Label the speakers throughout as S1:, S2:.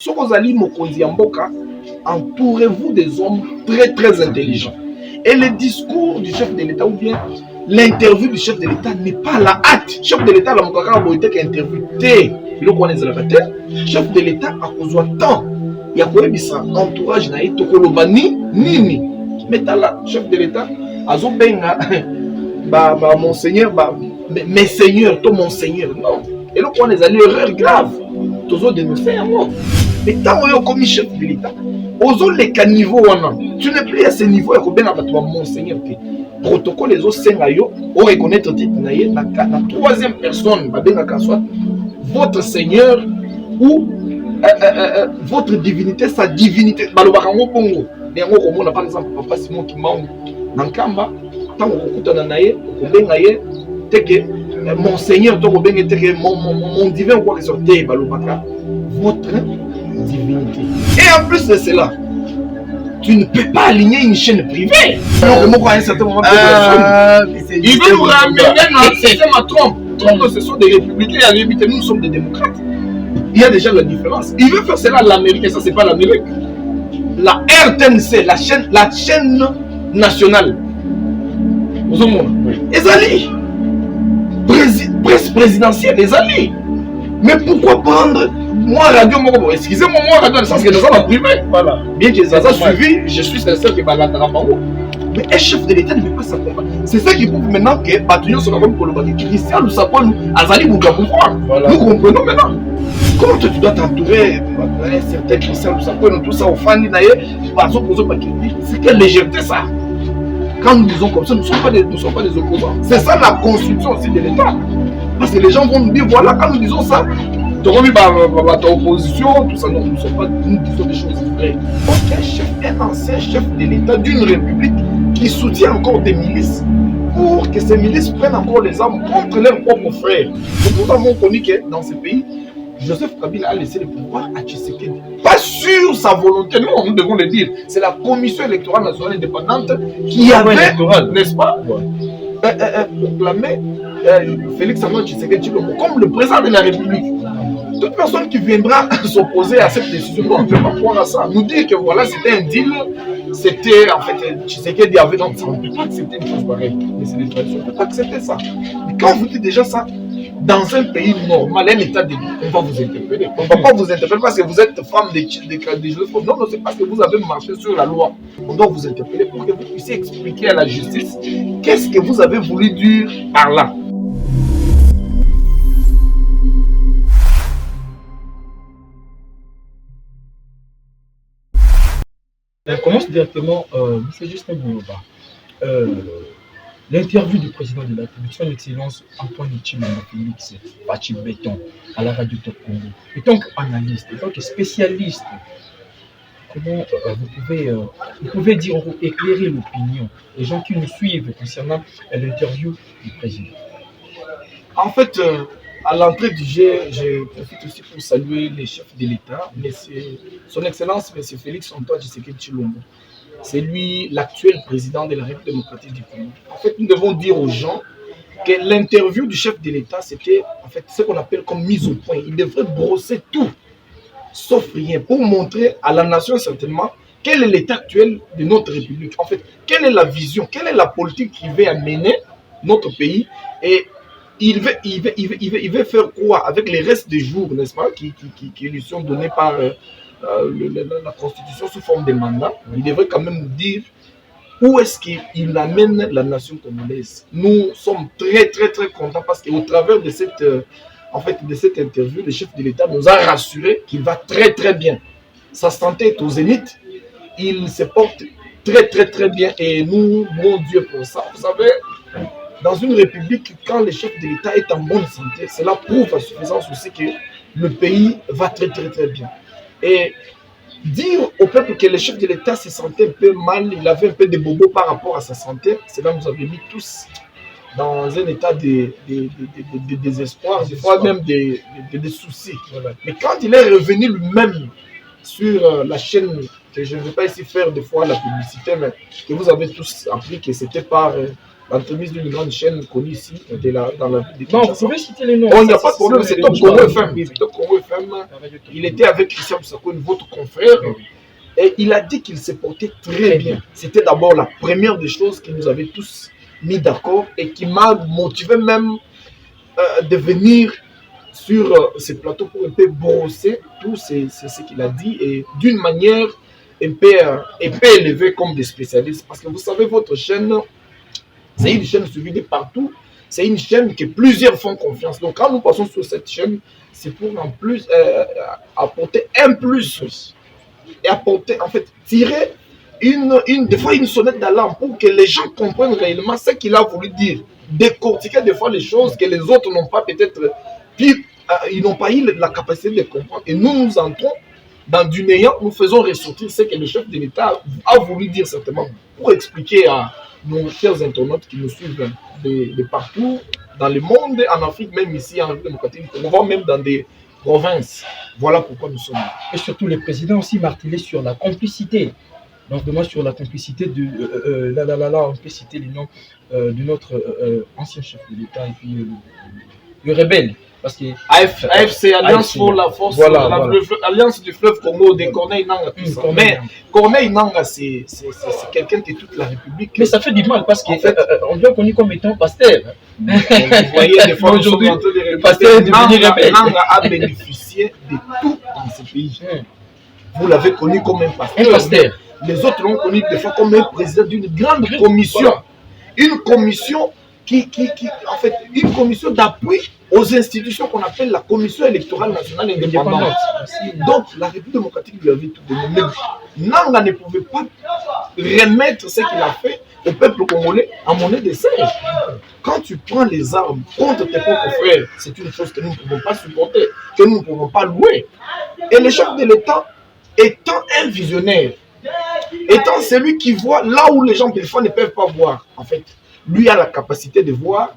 S1: Sokozali Mokonzi Mboka, entourez-vous des hommes très très intelligents. Et le discours du chef de l'État ou bien l'interview du chef de l'État n'est pas la hâte. Chef de l'État, la Mokaka Boïté qui interview, chef de l'État a besoin de temps. Il y a quoi ça entourage naï tokolobani nini. Mais là, chef de l'État, azo benga monseigneur, mes seigneurs, toi monseigneur. Non. Et là, on est à l'erreur grave. Toujours dénoncer un mot. Mais tant que comme chef de l'État, aux les caniveaux, tu n'es plus à ce niveau, et bien à toi, monseigneur. Protocole, les autres scénarios, on reconnaître la troisième personne, soit votre seigneur ou votre divinité, sa divinité. Balobarango Pongo. Par exemple, Papa Simon qui m'a Nankamba, tant qu'on a naïe, monseigneur, mon divin, ou quoi que ce soit, votre divinité. Et en plus de cela, tu ne peux pas aligner une chaîne privée. Donc, à un certain moment, il veut nous ramener dans le système à Trump. Trump, ce sont des républicains, et nous sommes des démocrates. Il y a déjà la différence. Il veut faire cela à l'Amérique, et ça, c'est pas l'Amérique. La RTNC, la chaîne nationale. Vous avez les alliés. Presse présidentielle, les alliés. Mais pourquoi prendre moi radio, excusez-moi, moi radio, dans le sens que nous sommes en privé. Voilà. Bien que ça a suivi, je suis sincère que mais un chef de l'État ne peut pas s'accompagner. C'est ça qui prouve maintenant que Batuyon sera comme Kolobaki. Christian nous sapons, nous, Azali Bougaboufoua. Nous comprenons maintenant. Comment tu dois t'entourer d'un certain Christian nous sapons, tout ça au fan d'Inaye, c'est quelle légèreté ça. Quand nous disons comme ça, nous ne sommes pas des opposants. C'est ça la construction aussi de l'État. Parce que les gens vont nous dire, voilà, quand nous disons ça, tu as mis ta opposition, tout ça, non, nous disons des choses vraies. Un ancien chef de l'État d'une république qui soutient encore des milices pour que ces milices prennent encore les armes contre leurs propres frères. Donc nous avons connu que dans ce pays, Joseph Kabila a laissé le pouvoir à Tshisekedi. Pas sur sa volonté, non, nous devons le dire. C'est la Commission électorale nationale indépendante qui avait, n'est-ce pas, proclamé Félix Antoine Tshisekedi comme le président de la République. Toute personne qui viendra s'opposer à cette décision, on ne peut pas croire à ça. Nous dire que voilà, c'était un deal, c'était en fait, Tshisekedi avait donc ça, on ne peut pas accepter une chose pareille. Mais c'est des traditions, on ne peut pas accepter ça. Mais quand vous dites déjà ça, dans un pays normal, un état de droit, on va vous interpeller. On ne va pas vous interpeller parce que vous êtes femme des jeunes. Non, non, c'est parce que vous avez marché sur la loi. On doit vous interpeller pour que vous puissiez expliquer à la justice qu'est-ce que vous avez voulu dire par là.
S2: On commence directement, M. Justin Bouloba. L'interview du président de la République, son Excellence Antoine Tshilombo Félix Fachi Béton, à la radio Top Congo. Et tant qu'analyste, et tant que spécialiste, comment vous pouvez dire, éclairer l'opinion des gens qui nous suivent concernant l'interview du président?
S1: En fait, à l'entrée du jeu, je profite aussi pour saluer les chefs de l'État, son Excellence M. Félix Antoine Tshilombo. C'est lui l'actuel président de la République démocratique du Congo. En fait, nous devons dire aux gens que l'interview du chef de l'État, c'était en fait ce qu'on appelle comme mise au point. Il devrait brosser tout, sauf rien, pour montrer à la nation certainement quel est l'état actuel de notre République. En fait, quelle est la vision, quelle est la politique qui va amener notre pays. Et il veut faire quoi avec les restes des jours, n'est-ce pas, qui lui sont donnés par la Constitution sous forme de mandat. Il devrait quand même nous dire où est-ce qu'il amène la nation congolaise. Nous sommes très très très contents parce qu'au travers de cette interview, le chef de l'État nous a rassuré qu'il va très très bien. Sa santé est au zénith, il se porte très très très bien et nous, mon Dieu pour ça. Vous savez, dans une république, quand le chef de l'État est en bonne santé, cela prouve à suffisance aussi que le pays va très très très bien. Et dire au peuple que le chef de l'État se sentait un peu mal, il avait un peu de bobo par rapport à sa santé, cela nous avait mis tous dans un état de désespoir, des fois même des soucis. Voilà. Mais quand il est revenu lui-même sur la chaîne, que je ne vais pas ici faire des fois la publicité, mais que vous avez tous appris que c'était par l'entremise d'une grande chaîne connue ici dans la ville de
S2: Non, vous
S1: Kinshasa.
S2: pouvez citer les noms.
S1: Oh, il n'y a
S2: Ça,
S1: pas de problème, c'est Top Congo FM. Top Congo FM. Il était avec Christian Moussakone, votre confrère, et il a dit qu'il s'est porté très bien. C'était d'abord la première des choses qui nous avait tous mis d'accord et qui m'a motivé même de venir sur ce plateau pour un peu brosser tout ce qu'il a dit et d'une manière un peu élevée comme des spécialistes. Parce que vous savez, votre chaîne, c'est une chaîne suivie de partout. C'est une chaîne que plusieurs font confiance. Donc quand nous passons sur cette chaîne, c'est pour en plus apporter un plus et apporter, en fait, tirer des fois une sonnette d'alarme pour que les gens comprennent réellement ce qu'il a voulu dire. Décortiquer des fois les choses que les autres n'ont pas peut-être pu, ils n'ont pas eu la capacité de comprendre. Et nous entrons dans du néant, nous faisons ressortir ce que le chef de l'État a voulu dire certainement pour expliquer à nos chers internautes qui nous suivent de partout dans le monde, en Afrique, même ici en République démocratique, on va même dans des provinces. Voilà pourquoi nous sommes là.
S2: Et surtout, le président aussi martelé sur la complicité. Donc, moi, sur la complicité de. On peut citer les noms de notre ancien chef de l'État et puis le rebelle. Parce que.
S1: AFC, Alliance pour la force,
S2: voilà.
S1: Alliance du fleuve Congo, de Corneille Nanga, tout ça. Mais Corneille Nanga, c'est quelqu'un qui est toute la République.
S2: Mais ça fait du mal parce qu'on l'a connu comme étant pasteur.
S1: Vous voyez, des fois, aujourd'hui,
S2: le pasteur
S1: Nanga a bénéficié de tout dans ce pays. Vous l'avez connu comme un pasteur. Les autres l'ont connu des fois comme un président d'une grande commission. Voilà. Une commission en fait, une commission d'appui aux institutions qu'on appelle la Commission électorale nationale indépendante. Donc, la République démocratique lui avait tout donné. Mais Nanga ne pouvait pas remettre ce qu'il a fait au peuple congolais en monnaie de singe. Quand tu prends les armes contre tes propres frères, c'est une chose que nous ne pouvons pas supporter, que nous ne pouvons pas louer. Et le chef de l'État, étant un visionnaire, étant celui qui voit là où les gens des fois ne peuvent pas voir, en fait, lui a la capacité de voir.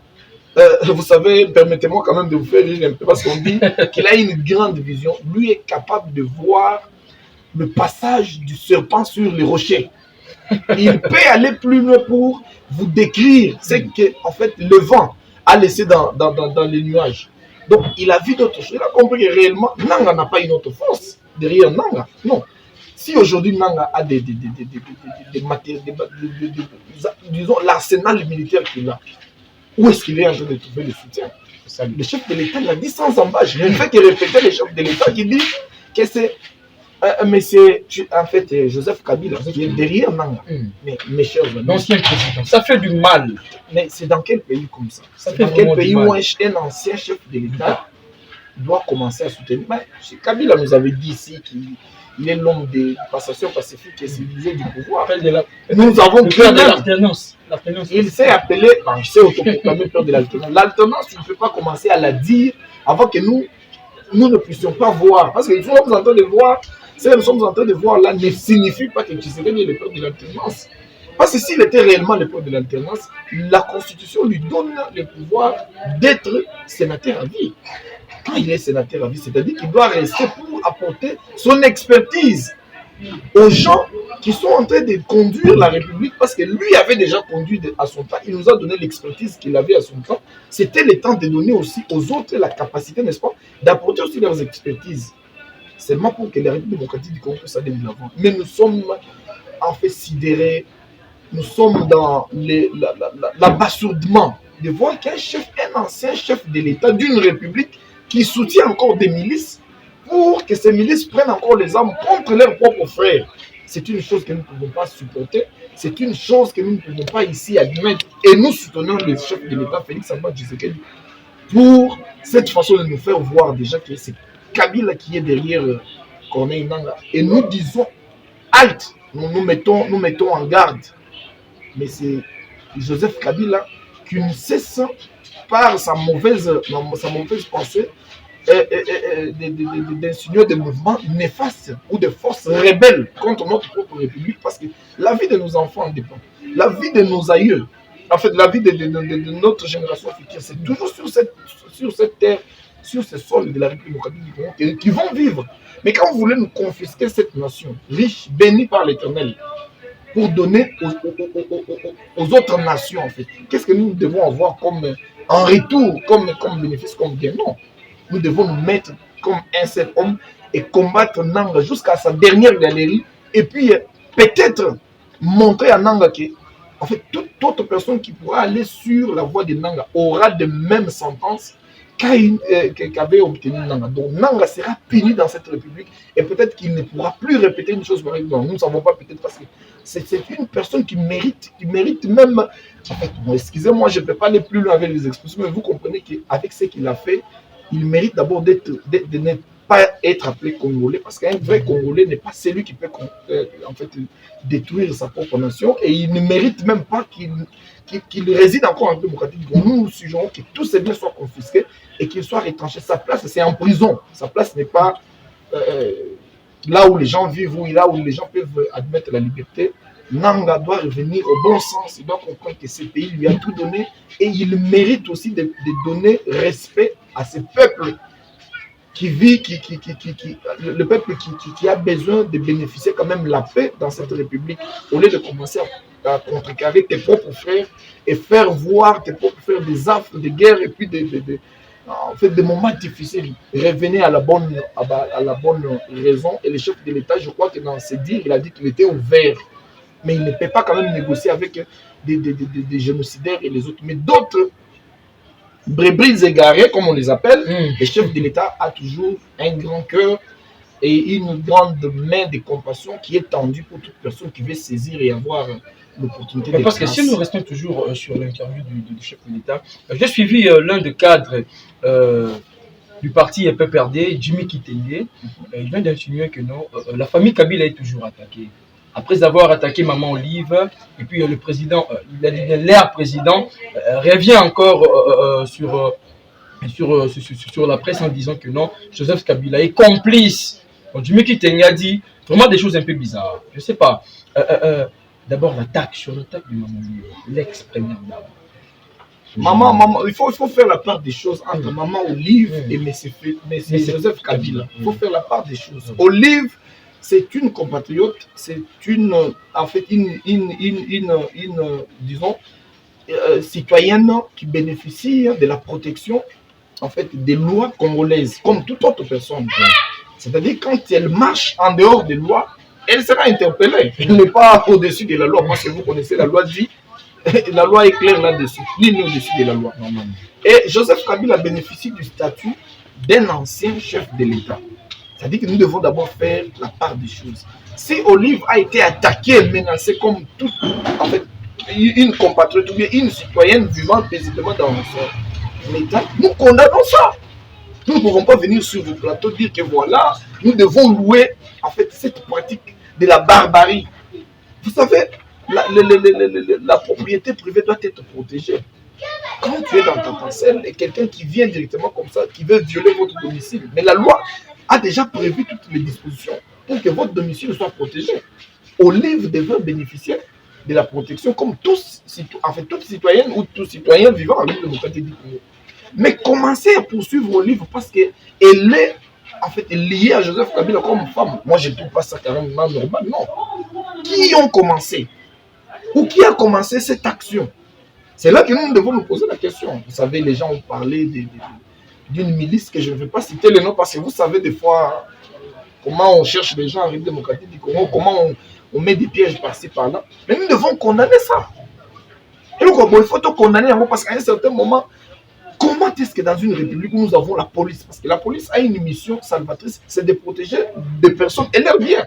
S1: Vous savez, permettez-moi quand même de vous faire rire un peu parce qu'on dit qu'il a une grande vision. Lui est capable de voir le passage du serpent sur les rochers. Il peut aller plus loin pour vous décrire ce que, en fait, le vent a laissé dans les nuages. Donc, il a vu d'autres choses. Il a compris que réellement, Nanga n'a pas une autre force derrière Nanga. Non. Si aujourd'hui Nanga a des matériels, disons l'arsenal militaire qu'il a, où est-ce qu'il est en train de trouver le soutien? Le chef de l'État l'a dit sans embâche. Il ne fait que répéter le chef de l'État qui dit que c'est en fait Joseph Kabila qui est derrière Nanga. Mais mes chers amis,
S2: l'ancien président, ça fait du mal.
S1: Mais c'est dans quel pays comme ça?
S2: Ça fait
S1: dans quel pays où un ancien chef de l'État doit commencer à soutenir? Kabila nous avait dit ici qu'il est l'homme de passation pacifique et civilisée du pouvoir. Nous avons peur de
S2: l'alternance.
S1: Il s'est appelé, il s'est autoproclamé peur de l'alternance. L'alternance, tu ne peux pas commencer à la dire avant que nous ne puissions pas voir. Parce que nous sommes en train de voir, ce que nous sommes en train de voir là ne signifie pas que Tshisekedi est le peur de l'alternance. Parce que s'il était réellement le peur de l'alternance, la Constitution lui donne le pouvoir d'être sénateur à vie. Quand il est sénateur à vie, c'est-à-dire qu'il doit rester pour apporter son expertise aux gens qui sont en train de conduire la République, parce que lui avait déjà conduit à son temps, il nous a donné l'expertise qu'il avait à son temps. C'était le temps de donner aussi aux autres la capacité, n'est-ce pas, d'apporter aussi leurs expertises. Seulement pour que la République démocratique du Congo puisse aller de l'avant. Mais nous sommes en fait sidérés, nous sommes dans l'abasourdement de voir qu'un ancien chef de l'État d'une République qui soutient encore des milices pour que ces milices prennent encore les armes contre leurs propres frères. C'est une chose que nous ne pouvons pas supporter, c'est une chose que nous ne pouvons pas ici admettre. Et nous soutenons le chef de l'État, Félix Antoine Tshisekedi, pour cette façon de nous faire voir déjà que c'est Kabila qui est derrière Corneille Nanga. Et nous disons halte, nous mettons en garde. Mais c'est Joseph Kabila qui ne cesse par sa mauvaise pensée d'insinuer des mouvements néfastes ou des forces rebelles contre notre propre République, parce que la vie de nos enfants dépend, la vie de nos aïeux, en fait la vie de notre génération future, c'est toujours sur cette terre, sur ce sol de la République démocratique du Congo qui vont vivre. Mais quand vous voulez nous confisquer cette nation riche, bénie par l'Éternel, pour donner aux autres nations, en fait. Qu'est-ce que nous devons avoir comme en retour, comme bénéfice, comme bien? Non. Nous devons nous mettre comme un seul homme et combattre Nanga jusqu'à sa dernière galerie. Et puis, peut-être montrer à Nanga que, en fait, toute autre personne qui pourra aller sur la voie de Nanga aura de mêmes sentences qu'avait obtenu Nanga. Donc Nanga sera puni dans cette république et peut-être qu'il ne pourra plus répéter une chose pareille. Nous ne savons pas, peut-être parce que c'est une personne qui mérite même. En fait, bon, excusez-moi, je ne peux pas aller plus loin avec les expressions, mais vous comprenez qu'avec ce qu'il a fait, il mérite d'abord de ne pas être appelé Congolais, parce qu'un vrai Congolais n'est pas celui qui peut en fait, détruire sa propre nation, et il ne mérite même pas qu'il réside encore en démocratique. Donc nous suggérons que tous ces biens soient confisqués et qu'il soit retranché. Sa place, c'est en prison. Sa place n'est pas là où les gens vivent, ou là où les gens peuvent admettre la liberté. Nanga doit revenir au bon sens. Il doit comprendre que ce pays lui a tout donné et il mérite aussi de donner respect à ce peuple qui vit, le peuple qui a besoin de bénéficier quand même la paix dans cette république, au lieu de commencer à contrecarrer tes propres frères et faire voir tes propres frères des affres de guerre et puis en fait, des moments difficiles. Revenez à la bonne raison. Et le chef de l'État, je crois que dans ses dires, il a dit qu'il était ouvert. Mais il ne peut pas quand même négocier avec des génocidaires et les autres. Mais d'autres brebis égarés, comme on les appelle, le chef de l'État a toujours un grand cœur et une grande main de compassion qui est tendue pour toute personne qui veut saisir et avoir l'opportunité de.
S2: Parce que si nous restons toujours sur l'interview du chef de l'État, j'ai suivi l'un des cadres du parti PPRD, Jimmy Kitenge. Il vient d'insinuer que non, la famille Kabila est toujours attaquée. Après avoir attaqué Maman Olive, et puis le président, l'air président, revient encore sur la presse en disant que non, Joseph Kabila est complice. Donc Jimmy Kitenge a dit vraiment des choses un peu bizarres. Je ne sais pas. D'abord sur l'attaque de Maman Olive, l'ex-première dame.
S1: Maman, il faut faire la part des choses entre Maman Olive et M. Joseph Kabila. Il faut faire la part des choses. Olive, c'est une compatriote, c'est en fait disons, citoyenne qui bénéficie de la protection en fait des lois congolaises, comme toute autre personne. C'est-à-dire quand elle marche en dehors des lois, elle sera interpellée. Elle n'est pas au-dessus de la loi, parce que vous connaissez la loi dit, la loi est claire là-dessus, ni au-dessus de la loi. Et Joseph Kabila bénéficie du statut d'un ancien chef de l'État. C'est-à-dire que nous devons d'abord faire la part des choses. Si Olive a été attaquée, menacée comme toute, en fait, une compatriote ou bien une citoyenne vivant paisiblement dans son État, nous condamnons ça. Nous ne pouvons pas venir sur vos plateaux dire que voilà, nous devons louer en fait cette pratique de la barbarie. Vous savez, la propriété privée doit être protégée. Quand tu es dans ta parcelle et quelqu'un qui vient directement comme ça, qui veut violer votre domicile, mais la loi a déjà prévu toutes les dispositions pour que votre domicile soit protégé. Olive devrait bénéficier de la protection comme tous, en fait, toute citoyenne ou tout citoyen vivant en République démocratique du Congo. Mais commencez à poursuivre Olive parce qu'elle est en fait liée à Joseph Kabila comme femme. Moi, je ne trouve pas ça carrément normal, non. Qui ont commencé? Ou qui a commencé cette action? C'est là que nous devons nous poser la question. Vous savez, les gens ont parlé d'une milice que je ne vais pas citer le nom parce que vous savez des fois comment on cherche les gens en République démocratique du Congo, comment on met des pièges par-ci par-là. Mais nous devons condamner ça. Et donc, bon, il faut tout condamner parce qu'à un certain moment, comment est-ce que dans une république où nous avons la police, parce que la police a une mission salvatrice, c'est de protéger des personnes et leurs biens.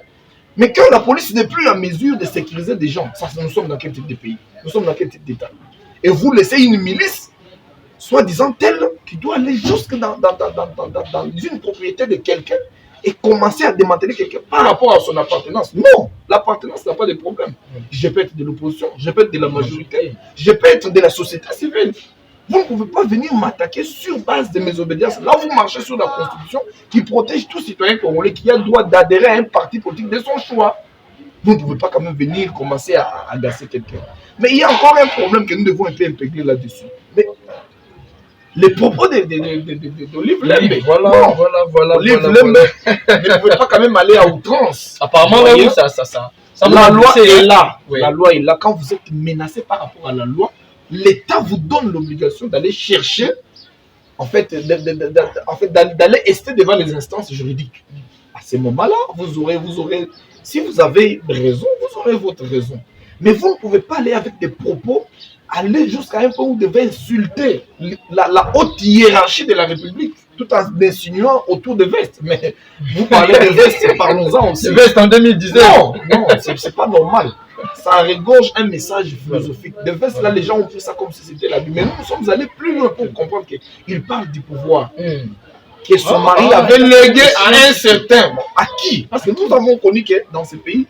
S1: Mais quand la police n'est plus en mesure de sécuriser des gens, ça, nous sommes dans quel type de pays? Nous sommes dans quel type d'État? Et vous laissez une milice, soi-disant telle, qui doit aller jusque dans une propriété de quelqu'un et commencer à démanteler quelqu'un par rapport à son appartenance. Non, l'appartenance n'a pas de problème. Je peux être de l'opposition, je peux être de la majorité, je peux être de la société civile. Vous ne pouvez pas venir m'attaquer sur base de mes obédiences. Là, vous marchez sur la Constitution qui protège tout citoyen congolais qui a le droit d'adhérer à un parti politique de son choix. Vous ne pouvez pas quand même venir commencer à agacer quelqu'un. Mais il y a encore un problème que nous devons un peu intégrer là-dessus. Mais les propos d'Olive Lembe.
S2: Voilà.
S1: Olive Lembe ne pouvait pas quand même aller à outrance.
S2: Apparemment, là, oui, ça
S1: La loi est là.
S2: Ouais.
S1: La loi est là. Quand vous êtes menacé par rapport à la loi, l'État vous donne l'obligation d'aller chercher, en fait, d'aller rester devant les instances juridiques. À ce moment-là, vous aurez, si vous avez raison, vous aurez votre raison. Mais vous ne pouvez pas aller avec des propos, aller jusqu'à un point où vous devez insulter la haute hiérarchie de la République, tout en insinuant autour de vestes. Mais vous parlez de vestes, parlons-en aussi.
S2: Vestes en 2019.
S1: Non, c'est pas normal. Ça regorge un message philosophique. De vestes, là, les gens ont pris ça comme si c'était la vie. Mais nous sommes allés plus loin pour comprendre qu'il parle du pouvoir. Que son mari avait légué à un certain. Bon, à qui? Parce que nous avons connu que dans ce pays,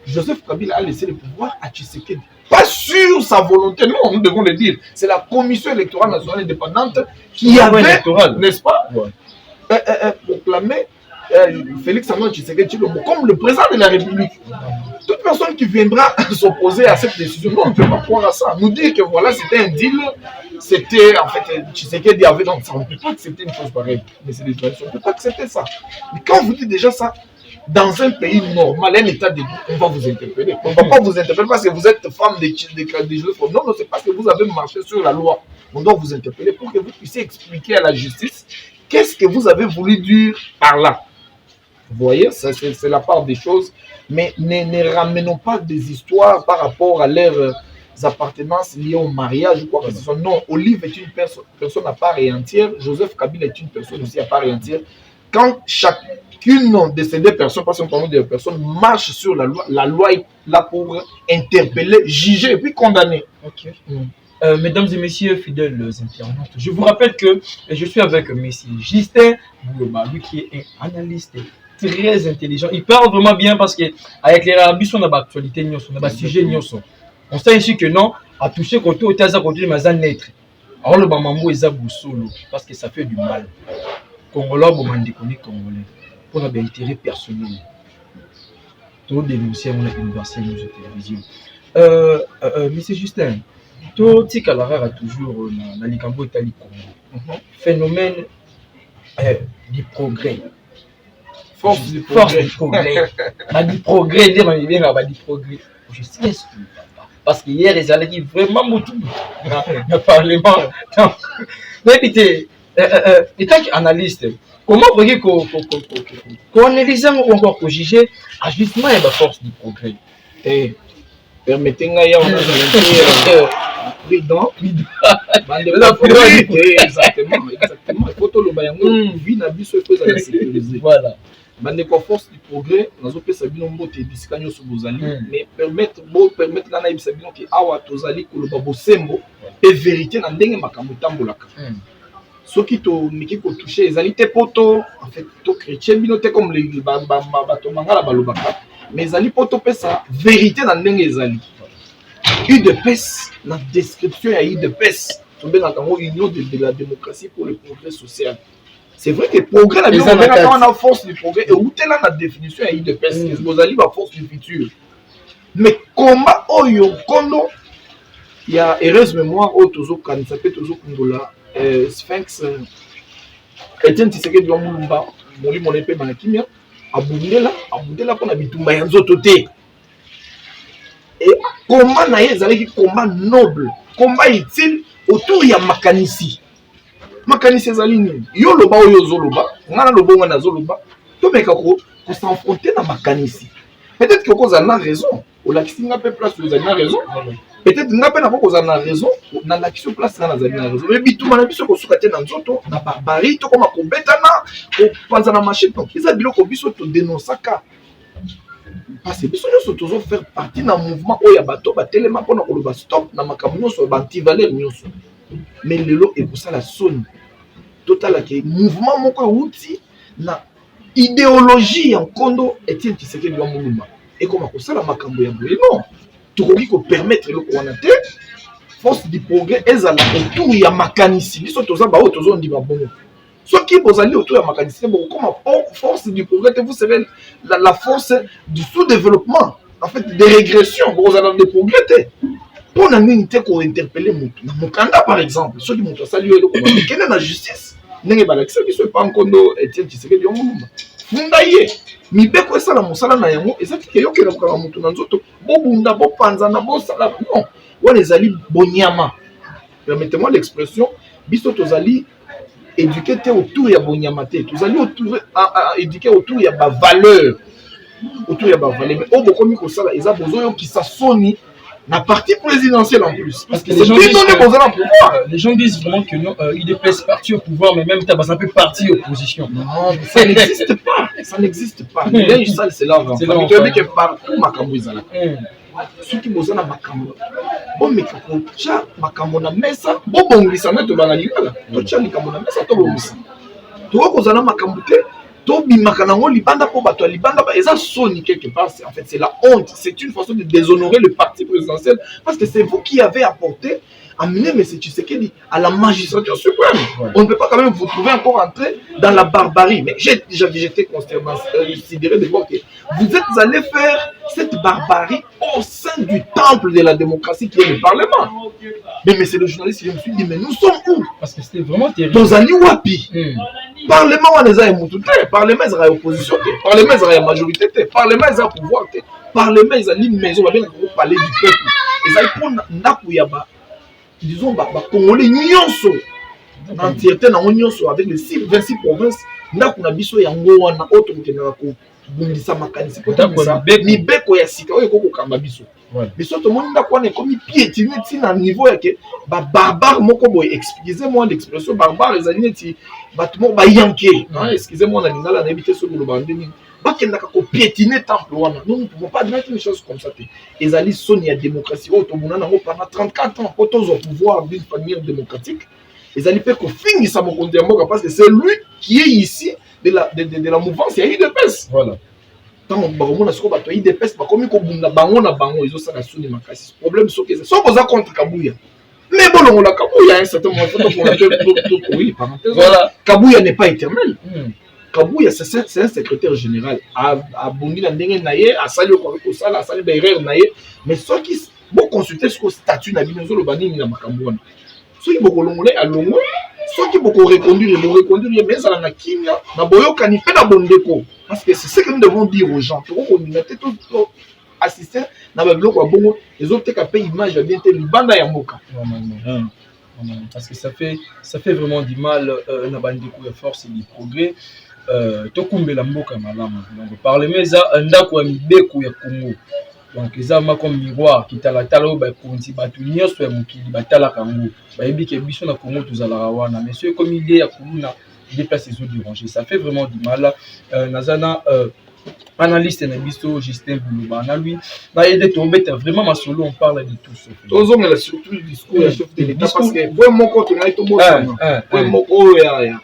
S1: Joseph Kabila a laissé le pouvoir à Tshisekedi. Pas sur sa volonté, non, nous devons le dire. C'est la Commission électorale nationale indépendante qui avait, n'est-ce pas, proclamé Félix Antoine Tshisekedi Tshilombo comme le président de la République. Toute personne qui viendra s'opposer à cette décision, nous, on ne peut pas croire à ça. Nous dire que voilà, c'était un deal, c'était en fait Tshisekedi avait dans ça. On ne peut pas accepter une chose pareille. Mais c'est des traditions, on ne peut pas accepter ça. Mais quand vous dites déjà ça, dans un pays normal, un état de droit, on va vous interpeller. On ne va pas vous interpeller parce que vous êtes femme de Joseph. Non, non, c'est parce que vous avez marché sur la loi. On doit vous interpeller pour que vous puissiez expliquer à la justice qu'est-ce que vous avez voulu dire par là. Vous voyez, c'est la part des choses. Mais ne ramenons pas des histoires par rapport à leurs appartenances liées au mariage. Quoi que ce soit. Non, Olive est une personne à part et entière. Joseph Kabila est une personne aussi à part et entière. Quand chacune de ces deux personnes, parce qu'on parle de personnes, marche sur la loi est là pour interpeller, juger et puis condamner.
S2: Ok. Mesdames et messieurs, fidèles internautes, je vous rappelle que je suis avec M. Justin Bouloba, lui qui est un analyste très intelligent. Il parle vraiment bien parce qu'avec les rabis, on a l'actualité, on a le sujet. On sait ici que non, à toucher côté au théâtre, côté de Mazan naître. Alors le Bamambo est solo parce que ça fait du mal. Congolais, bon, on déconne Congolais. Pour un intérêt personnel. Tout dénoncer, on a universel news de télévision. Monsieur Justin, tout ce qu'il a toujours dans les Cambo Italie Congo. Phénomène du progrès.
S1: Force du progrès.
S2: Du progrès, du progrès. Je sais ce que parce qu'hier, ils allaient dire vraiment beaucoup dans le Parlement. Mais écoutez, étant qu'analyste, comment voyez qu'on analyse ou encore qu'on juge justement la force du progrès?
S1: Permettez-moi, on a prudent. Exactement. Il faut tout le bayango. Vie n'a plus ce que ça a sécurisé.
S2: Voilà.
S1: Bandeko force du progrès, nous avons fait mbote bisika nyoso bozali, mais permettre na na ibisabino ki awa tozali koloba bosembo et vérité na ndenge makambo tambolaka. Soki to miki ko toucher ezali te poto, en fait to chrétien bino te comme les bato mangala balobaka, mais ezali poto pesa vérité na ndenge ezali. UDPS la description ya UDPS, to be na kango union de la démocratie pour le progrès social. C'est vrai que le progrès, la force du progrès, et où est la définition à l'IDPS, vous allez la force du futur. Mais combat Oyo Kondo, il y a heureuse mémoire au Tozo Kan, ça peut Tozo Kondola, Sphinx, Etienne Tshisekedi de Mulumba, Moli Monepe Manakimia, Abundela pour Nabitumba Yanzotote. Et combat naïe, c'est combat noble, combat utile autour de Makanisi. Makanisi ezali nini yo loba oyo zoloba ngana lobonga na zoloba to meka ko s'enfronter na makanisi peut-être que cause na raison ou la kisinga pe place vous avez raison peut-être nga pe na ko na raison na la kiso place na zali na raison mais bituma na biso ko suka te na nzoto na barbarie to koma ko betana ko panza na machine donc ils a biloko biso to dénonçaka parce que biso nyonso tozo faire partie na mouvement oyo ya bato batelema pona ko loba stop na makambo nyonso ba anti-valeur nyonso mais lelo et pour ça la sonne total que mouvement moko outi na idéologie en Kondo Etienne Tshisekedi de Mulumba et comment ko ça la makambo ya boye non tokoki ko permettre le konaté force du progrès ezala autour ya makanisi biso toza ba o tozo ndima bongo soki bozali autour ya makanisi bon comment force du progrès vous savez la force du sous-développement en fait des régressions bozala de progrès pour nini te ko interpeller mutu na mukanda par exemple soki mutu asali yo ko kende na justice ndenge balakisa biso pa nkondo Etienne Tshisekedi de Mulumba funda ye mibeko esala mosala na yango ezaki ke yokela kokanga motu na nzoto bobunda bopanzana bosala non wana ezali bonyama. Permettez-moi l'expression, biso tozali éduqué autour ya bonyama te, tozali éduqué autour ya ba valeur, autour ya ba valeur. Mais au bokomi ko sala eza bozo yo kisa soni na parti présidentielle en plus, parce que les gens disent
S2: les gens disent vraiment que non, UDPS parti au pouvoir, mais même Tabas un peu parti opposition.
S1: Non, ça n'existe pas, ça n'existe pas. Mais ça c'est là avant. Tu as dit que partout makambo ezala. Soki bozana makambo bomeka kotia makambo na mesa bobongisa na tobala lingala totia likambo na mesa tobongisa tokozana makambo te tobimaka nango libanda po bato ya libanda eza soni quelque part. En fait c'est la honte, c'est une façon de déshonorer le parti présidentiel parce que c'est vous qui avez apporté amener M. Tshisekedi à la magistrature suprême. Ouais. On ne peut pas quand même vous trouver encore entré dans la barbarie. Mais j'étais considéré de voir que vous êtes allé faire cette barbarie au sein du temple de la démocratie qui est le Parlement. Mais c'est le journaliste qui me suis dit, mais nous sommes où?
S2: Parce que c'était vraiment terrible.
S1: Dans un Wapi. Parlement, on est à Parlement, on est à opposition. Parlement, on est à majorité. Parlement, on est à pouvoir. Parlement, on est à une maison. On va parler du peuple. Et ça, pour Nakuyaba. Disons, Congolais nyonso entièreté na nyonso avec les 26 provinces ndako na biso yango wana auto kokendaka ko bundisa makanisi kotambisa mibeko ya sika oyo kokokamba biso biso to moni ndako wana ekomi piétiner ti na niveau ya ke ba barbare moko boy. Excusez-moi l'expression barbare ezali neti bato moko ba yanke excusez-moi na lingala na ebité solo ba ndeni bakendaka ko piétiner temple wana. Nous ne pouvons pas dire une chose comme ça. Ezali soni ya démocratie auto mona nango pendant 34 ans pour au pouvoir d'une manière démocratique. Ezali pe ko finisa mokonzi ya mboka parce que c'est lui qui est ici de la mouvance ya UDPS. Voilà. Tant bakomona siko bato UDPS bakomi ko bunda bango na bango ezosala soni makasi. Problème soki eza soko za contre Kabuya. Mais bon on la Kabuya à un certain moment oui parenthèse. Voilà. Kabuya n'est pas éternel. Kabuya c'est un secrétaire général à bondi na ndenge na ye asali ko avec osala asali ba erreur na ye mais ceux qui bon consulter ce statut na bino zolo bani na makambo wana ceux qui boko longolé à longo ceux qui boko reconduire mais ça na kimia na boyoka ni pe na bondeko parce que c'est ce que nous devons dire aux gens pour qu'on mette tout assister na ba biloko bongo les autres ka pe image bien te libanda ya mboka.
S2: Parce que ça fait vraiment du mal na bandeko ya force et du progrès. Tokumbela mboka malamu donc parlement eza ndako ya mibeko ya Congo donc eza ma comme miroir kitalatala ba konti batu nyonso ya mokili batala kango bayebi ke biso na Congo tozalaka wana mais ceux comme il est ya kuluna déplace les eaux du ranger ça fait vraiment du mal. Nazana analyste na biso Justin Boulouba na lui na aider tomber vraiment ma solo on parle de tout ça
S1: tozongela surtout le discours du chef de l'État parce que vraiment moko to na tobosa vraiment oya.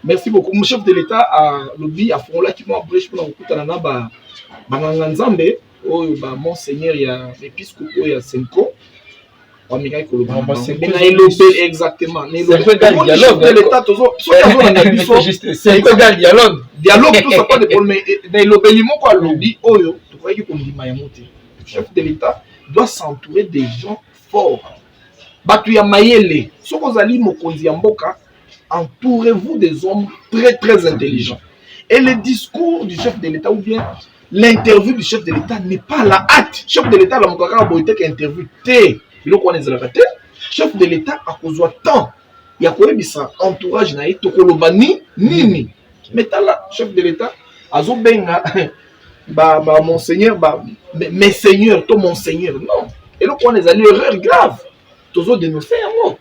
S1: Merci beaucoup. Mon chef de l'État a lobby a fondé qui m'a brèche pour okutana na ba nganga nzambe oyo ba monseigneur ya épiscope ya Senko wa Mikaï Koloba. Exactement. Dialogue de l'État toujours c'est un dialogue. Dialogue tout ça pas de problème mais lobby moko a lobby oyo to croyez que ndima ya moté. Le chef de l'État doit s'entourer des gens forts. Batu ya mayele soko zali mokonzi ya mboka. Entourez-vous des hommes très très intelligents. Et le discours du chef de l'État ou bien l'interview du chef de l'État n'est pas la hâte. Chef de l'État, la mokaka boite qui interview té. Chef de l'État a causé tant. Il y a quoi ça entourage na tokolobani nini. Mais là chef de l'État azo benga ba monseigneur ba mes seigneurs to monseigneur non. Et là on les a l'erreur grave. Tozo dénoncer à mort.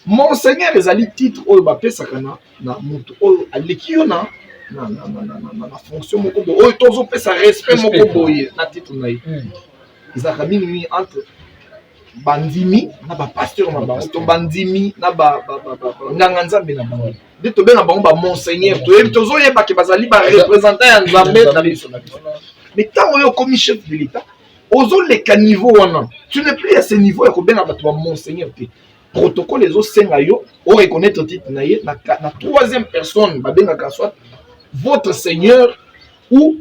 S1: Monseigneur ezali titre oyo bapesaka na moto oyo aleki yo na fonction moko boye oyo tozopesa respect moko boye na titre na ye ezalaka mingi entre bandimi na bapasteur na bango to bandimi na nganga nzambe na bango nde tobenga bango bamonseigneur toyebi tozoyebake bazali barepresentant ya nzambe na biso na biso mais ntango oyo okomi chef de l'État ozoleka niveau wana tu n'es plus à ce niveau ya kobenga bato bamonseigneur te protocole les autres yo au reconnaître titre na troisième personne babengaka soit votre seigneur ou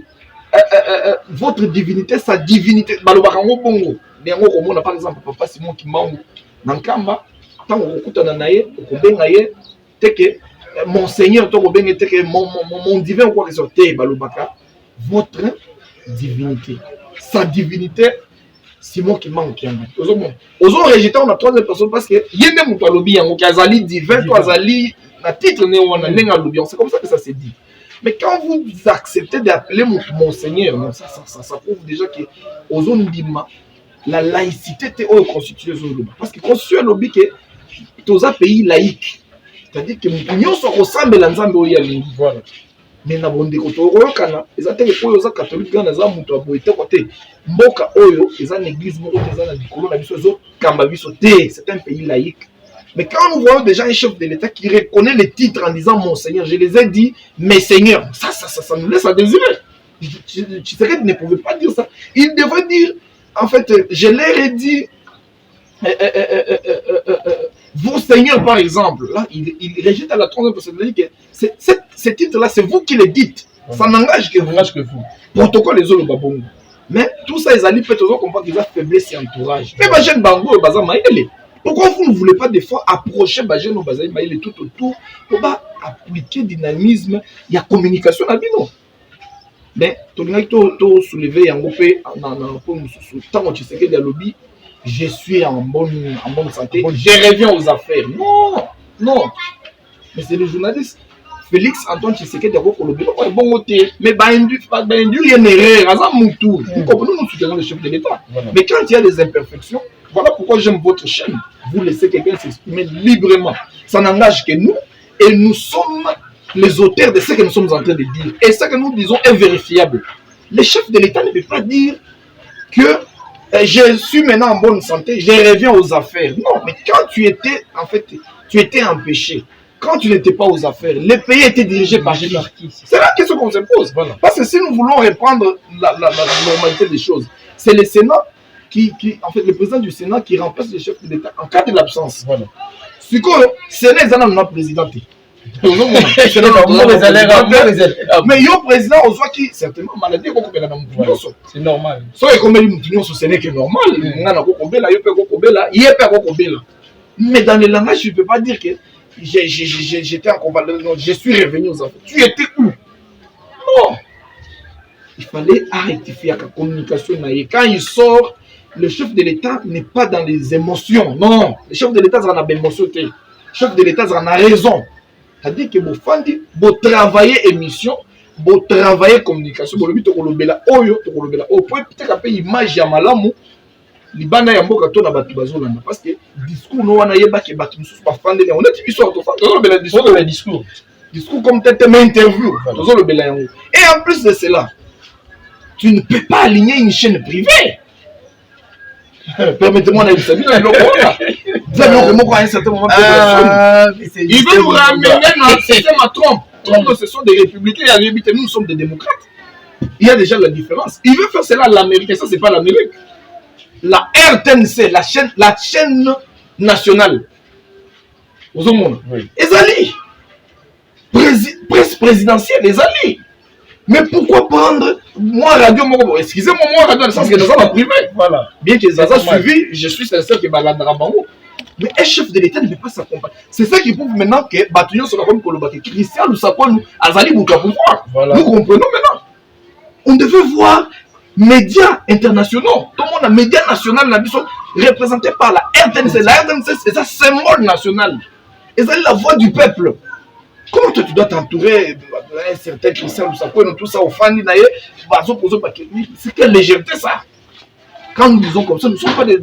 S1: votre divinité sa divinité balobaka ngo bongo ndengo komona par exemple papa Simon Kimbangu na nkamba tango kokutana na ye okobenga ye teke Monseigneur, mon divin ou quoi que ce soit, balobaka, votre divinité. Sa divinité, c'est moi qui manque. Aux autres résultats, on a troisième personne parce que il y a des gens qui ont divin, la titre c'est comme ça que ça se dit. Mais quand vous acceptez d'appeler Monseigneur, ça prouve déjà que aux autres la laïcité est constituée. Parce que constitue un lobby que tous les pays laïcs. C'est-à-dire que nous sommes ressemblés à l'ensemble de voilà. Mais na bonde koto kana ezate ke oyo za catholique na za muto aboite côté mboka oyo eza une église moko eza na likolo na biso zo kamba biso té, c'est un pays laïque. Mais quand nous voyons déjà un chef de l'État qui reconnaît les titres en disant Monseigneur, je les ai dit mes seigneurs, ça nous laisse à désirer. Tshisekedi ne pouvait pas dire ça. Il devrait dire, en fait, je leur ai dit vos seigneurs, par exemple. Là, il rejette à la troisième personne. Il dit que ces titres-là, c'est vous qui les dites. Ça n'engage que vous. Protocole les autres babongo. Mais tout ça, ils allaient peut-être comprendre qu'ils ont faiblesse et entourage. Mais les jeunes bango et bazar maïle. Pourquoi vous ne voulez pas des fois approcher les jeunes bazar maïle tout autour pour appliquer dynamisme, il y a communication à bino. Mais tu as soulevé un peu tant que tu sais qu'il y a lobby. Je suis en bonne santé, je reviens aux affaires. Non. Mais c'est le journaliste Félix Antoine Tshisekedi qui a dit bon côté, mais il y a une erreur, nous soutenons le chef de l'État. Mais quand il y a des imperfections, voilà pourquoi j'aime votre chaîne. Vous laissez quelqu'un s'exprimer librement. Ça n'engage que nous, et nous sommes les auteurs de ce que nous sommes en train de dire. Et ce que nous disons est vérifiable. Le chef de l'État ne peut pas dire que je suis maintenant en bonne santé, je reviens aux affaires. Non, mais quand tu étais empêché. Quand tu n'étais pas aux affaires, le pays était dirigé par qui? C'est la question qu'on se pose. Voilà. Parce que si nous voulons reprendre la normalité des choses, c'est le Sénat en fait, le président du Sénat qui remplace le chef de l'État en cas de l'absence. Voilà. C'est quoi? Le Sénat est un président. Mais il y a un président aux voix qui certainement maladie c'est normal. Soit comme ce n'est que normal. Mais dans le langage, je ne peux pas dire que j'étais en combat. Je suis revenu aux affaires. Tu étais où? Non. Il fallait rectifier la communication. Quand il sort, le chef de l'État n'est pas dans les émotions. Non. Le chef de l'État, il a des émotions. Le chef de l'État, il a raison. C'est-à-dire que vous travaillez émission, vous travaillez communication, vous avez au point peut-être qu'il image ya malamu libanda ya mboka to na batu bazolanda parce que discours no wana yeba ke batu mususu ba fandele on est biso to fandele discours comme tête mais interview tozolo bela yango. Et en plus de cela, tu ne peux pas aligner une chaîne privée. Permettez-moi d'aller saluer le logo. À un certain moment, il veut nous ramener dans le système à Trump. Trump, ce sont des républicains et en réalité, nous sommes des démocrates. Il y a déjà la différence. Il veut faire cela à l'Amérique, et ça, c'est pas l'Amérique. La RTNC, la chaîne nationale. Aux hommes, les alliés. Presse présidentielle, les alliés. Mais pourquoi prendre moi radio, excusez-moi, moi radio, dans le sens que nous avons privé. Voilà. Bien que ça a suivi, je suis sincère que Balandrabango. Mais un chef de l'État ne peut pas s'accompagner. C'est ça qui prouve maintenant que Batunion sera comme Kolobaki. Christian nous sapons, nous, Azali Bouka pouvoir. Voilà. Nous comprenons maintenant. On devait voir médias internationaux. Tout le monde a médias nationaux représentés par la RTNC. La RTNC, c'est un symbole national. Et c'est la voix du peuple. Comment toi tu dois t'entourer d'un certain Christian Lusakoué, tout ça au fan c'est quelle légèreté ça? Quand nous disons comme ça, nous ne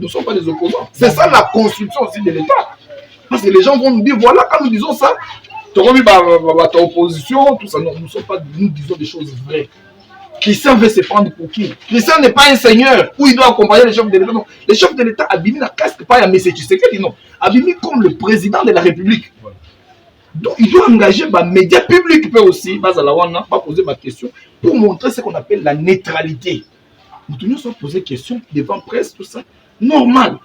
S1: sommes pas des opposants. C'est ça la construction aussi de l'État. Parce que les gens vont nous dire, voilà, quand nous disons ça, tu as mis ta opposition, tout ça. Non, nous disons des choses vraies. Christian veut se prendre pour qui? Christian n'est pas un seigneur où il doit accompagner les chefs de l'État. Non, les chefs de l'État abîment la casque, pas un message. Non, abîment comme le président de la République. Donc, il doit engager les médias publics aussi, pas poser ma question, pour montrer ce qu'on appelle la neutralité. Nous devons poser des questions devant presse, tout ça, normal.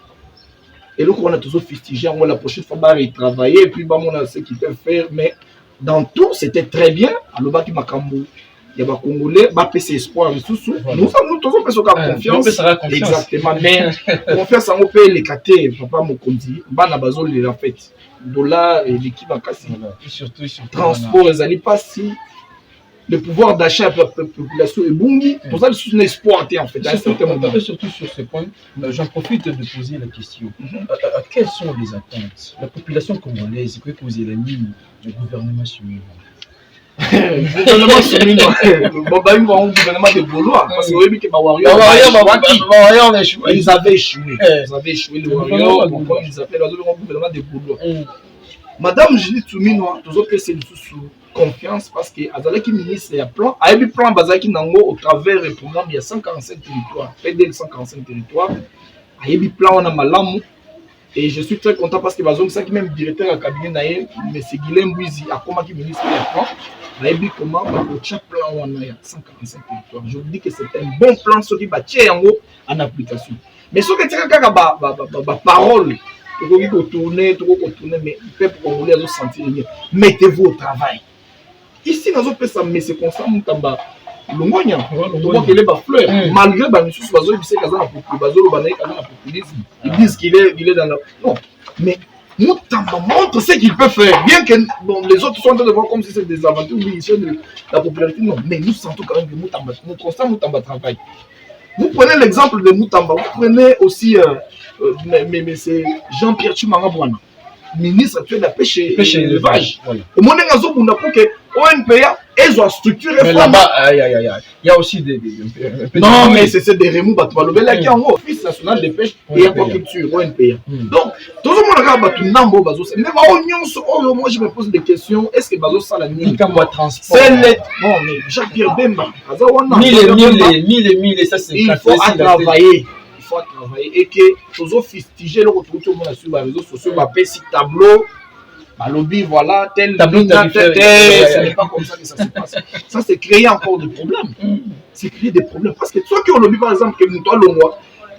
S1: Et donc, on a toujours fustigé, on va la prochaine fois travailler, et puis on a ce qu'ils peuvent faire, mais dans tout, c'était très bien. Alors, Baki Makambo, il y a des Congolais, c'est espoir. Nous tous on peut confiance. Exactement. Mais confiance en paix les catés, papa Mokondi, bana bazol les la fête. Dollar et l'équipe en casse.
S2: Et surtout
S1: transport, ils allaient pas si le pouvoir d'achat de la population est bungi. Pour ça, c'est un espoir en fait.
S2: Surtout sur ce point, j'en profite de poser la question. Quelles sont les attentes? La population congolaise peut poser la ligne du gouvernement chinois.
S1: Le gouvernement chinois, le gouvernement de Gaulois, parce que oui, ils avaient échoué. Ils avaient échoué le Warrior, ils appellent le gouvernement de Gaulois. Madame Julie Tsumino, toujours que c'est sous confiance parce que Azalaki ministre a plan, a eu plan Bazaki Nango au travers du programme il y a 145 territoires, PDL 145 territoires, a eu plan on a malamu et je suis très content parce que Bazong ça qui même directeur à cabinet naïe, M. Guilhem Bouizi a comment qui ministre a plan, a eu comment pour chaque plan on a 145 territoires. Je vous dis que c'est un bon plan ce qui va tirer en application. Mais ce que tu as parole tourner, mais le peuple congolais a senti rien. Mettez-vous au travail. Ici, dans un pays, mais c'est constant, Longonia, malgré ils disent qu'il est dans la. Non, mais Moutamba montre ce qu'il peut faire. Bien que bon, les autres sont en train de voir comme si c'est des aventures de la popularité. Non, mais nous sentons quand même que Moutamba, nous constant Moutamba travail. Vous prenez l'exemple de Moutamba, vous prenez aussi mais c'est Jean-Pierre Chimangabouana, ministre actuel de la pêche et l'élevage. Et mon exemple, pour que ONPA ait une structure.
S2: Mais là-bas, il y a aussi des.
S1: Non, mais c'est des remous. Qui en haut, Office national de pêche et aquaculture, ONPA. Donc, tout le monde regarde tout Nambo Bazo. Mais moi, je me pose des questions. Est-ce que Bazo ça la nuit?
S2: Transport.
S1: Bon, mais Jean-Pierre Bemba.
S2: Mille, ça c'est.
S1: Il faut travailler. Travailler et que toujours fustiger le retour tout le monde sur les réseaux sociaux, si tableau, lobby, voilà, tel tableau, ce n'est pas comme ça que ça se passe. Ça, c'est créer encore des problèmes. C'est créer des problèmes. Parce que ceux qui ont lobby, par exemple, que nous, toi, le mois,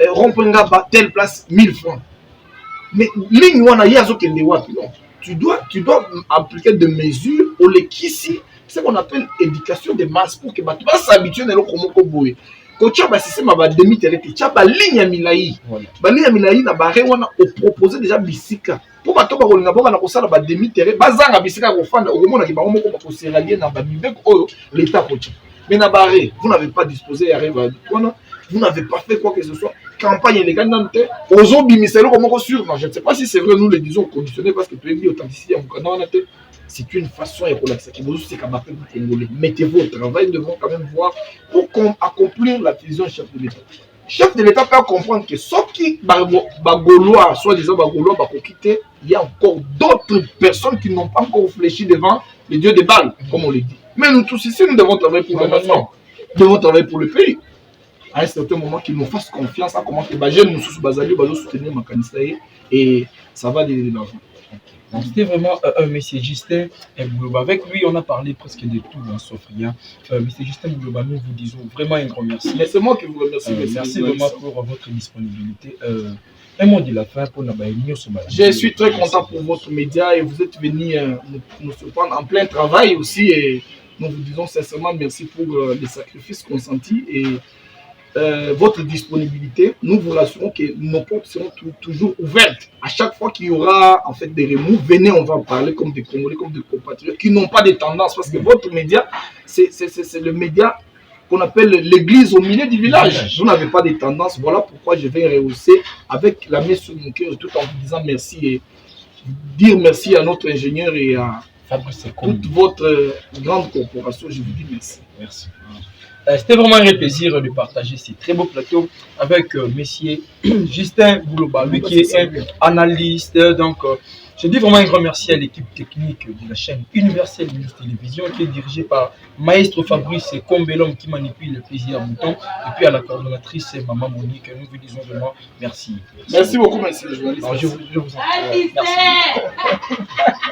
S1: Rompenga, telle place, 1000 francs. Mais ligne, on a yazo kende wapi, non. Tu dois appliquer des mesures au lekisi, c'est ce qu'on appelle éducation de masse pour que tu vas s'habituer à l'eau. Quand tu as système à demi-terrain, tu as la ligne à Milaï. La ligne à Milaï, on a proposé déjà Bissika. Pour que tu aies la demi-terrain, Bazanga Bissika, l'État. Mais vous n'avez pas disposé à arriver à vous n'avez pas fait quoi que ce soit. Campagne illégale, aux autres, je ne sais pas si c'est vrai, nous les disons conditionnés parce que tu es dit authenticité à Moukana. C'est une façon de relaxer. Mettez-vous au travail, nous devons quand même voir pour accomplir la vision chef de l'État. Chef de l'État peut comprendre que ceux qui Bagolois, soit-disant Bagolois, quitter, il y a encore d'autres personnes qui n'ont pas encore réfléchi devant les dieux des balles, comme on le dit. Mais nous tous ici, nous devons travailler pour le nation. Nous devons travailler pour le pays. À un certain moment, qu'ils nous fassent confiance à comment que les jeunes nous soutenir Makanistaye et ça va aller de l'avant.
S2: C'était vraiment M. Justin Mbouloba. Avec lui, on a parlé presque de tout, sauf rien. M. Justin Mbouloba, nous vous disons vraiment un grand merci.
S1: Mais c'est moi qui vous remercie.
S2: Merci vraiment pour votre disponibilité. Un mot de la fin pour la Baïnio.
S1: Je suis très content pour votre média et vous êtes venu nous surprendre en plein travail aussi. Et nous vous disons sincèrement merci pour les sacrifices consentis et votre disponibilité. Nous vous rassurons que nos portes seront toujours ouvertes. À chaque fois qu'il y aura en fait des remous, venez, on va parler comme des Congolais, comme des compatriotes qui n'ont pas de tendance. Parce que votre média, c'est le média qu'on appelle l'église au milieu du village. Vous n'avez pas de tendance. Voilà pourquoi je vais rehausser avec la main sur mon cœur tout en vous disant merci et dire merci à notre ingénieur et à toute votre grande corporation. Je vous dis merci.
S2: Merci. C'était vraiment un plaisir de partager ces très beaux plateaux avec Monsieur Justin Mbouloba, lui qui est un analyste. Donc, je dis vraiment un grand merci à l'équipe technique de la chaîne Universelle News Télévision qui est dirigée par Maestro Fabrice Combelhomme qui manipule le plaisir à bouton et puis à la coordonnatrice Maman Monique. Nous vous disons vraiment merci.
S1: Merci beaucoup, merci les journalistes.
S2: Je vous en prie. Merci.